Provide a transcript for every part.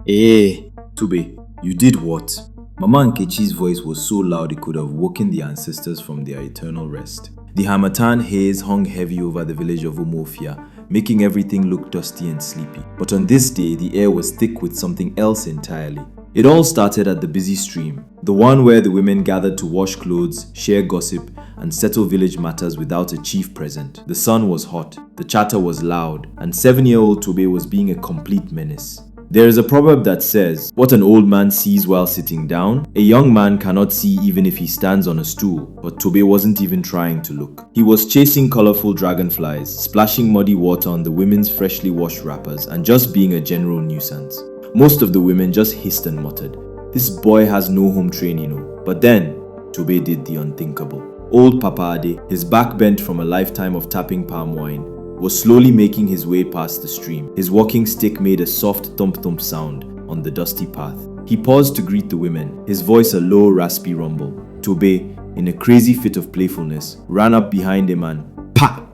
Hey, Tobe, you did what? Mama Nkechi's voice was so loud it could have woken the ancestors from their eternal rest. The Harmattan haze hung heavy over the village of Umuofia, making everything look dusty and sleepy. But on this day, the air was thick with something else entirely. It all started at the busy stream, the one where the women gathered to wash clothes, share gossip, and settle village matters without a chief present. The sun was hot, the chatter was loud, and 7-year-old Tobe was being a complete menace. There is a proverb that says, "What an old man sees while sitting down, a young man cannot see even if he stands on a stool." But Tobe wasn't even trying to look. He was chasing colorful dragonflies, splashing muddy water on the women's freshly washed wrappers, and just being a general nuisance. Most of the women just hissed and muttered, "This boy has no home training, But then, Tobe did the unthinkable. Old Papa Ade, his back bent from a lifetime of tapping palm wine, was slowly making his way past the stream. His walking stick made a soft thump-thump sound on the dusty path. He paused to greet the women, his voice a low, raspy rumble. Tobe, in a crazy fit of playfulness, ran up behind him and pa!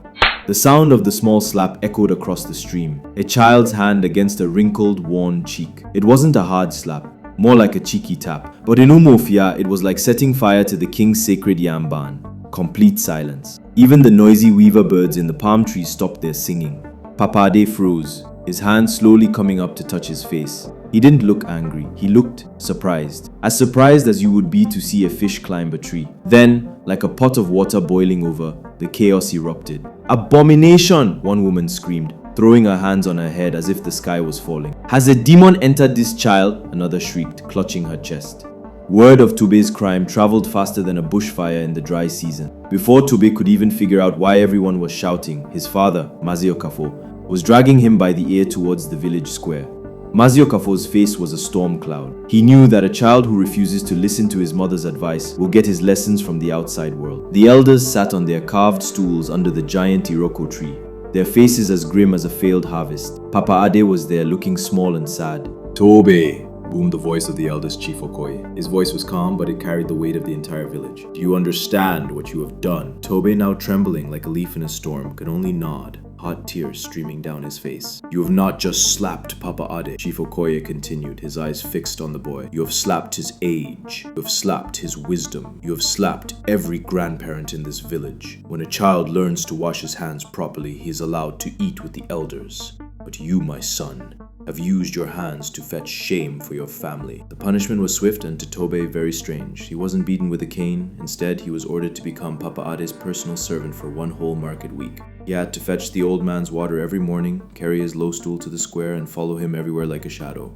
The sound of the small slap echoed across the stream, a child's hand against a wrinkled, worn cheek. It wasn't a hard slap, more like a cheeky tap, but in Umuofia, it was like setting fire to the king's sacred yam barn. Complete silence. Even the noisy weaver birds in the palm trees stopped their singing. Papa Ade froze, his hand slowly coming up to touch his face. He didn't look angry, he looked surprised. As surprised as you would be to see a fish climb a tree. Then, like a pot of water boiling over, the chaos erupted. "Abomination!" one woman screamed, throwing her hands on her head as if the sky was falling. "Has a demon entered this child?" another shrieked, clutching her chest. Word of Tobe's crime traveled faster than a bushfire in the dry season. Before Tobe could even figure out why everyone was shouting, his father, Mazio Kafo, was dragging him by the ear towards the village square. Mazio Kafo's face was a storm cloud. He knew that a child who refuses to listen to his mother's advice will get his lessons from the outside world. The elders sat on their carved stools under the giant Iroko tree, their faces as grim as a failed harvest. Papa Ade was there looking small and sad. "Tobe!" boomed the voice of the eldest Chief Okoye. His voice was calm, but it carried the weight of the entire village. "Do you understand what you have done?" Tobe, now trembling like a leaf in a storm, could only nod, hot tears streaming down his face. "You have not just slapped Papa Ade," Chief Okoye continued, his eyes fixed on the boy. "You have slapped his age. You have slapped his wisdom. You have slapped every grandparent in this village. When a child learns to wash his hands properly, he is allowed to eat with the elders. But you, my son, have used your hands to fetch shame for your family." The punishment was swift and to Tobe very strange. He wasn't beaten with a cane. Instead, he was ordered to become Papa Ade's personal servant for one whole market week. He had to fetch the old man's water every morning, carry his low stool to the square, and follow him everywhere like a shadow.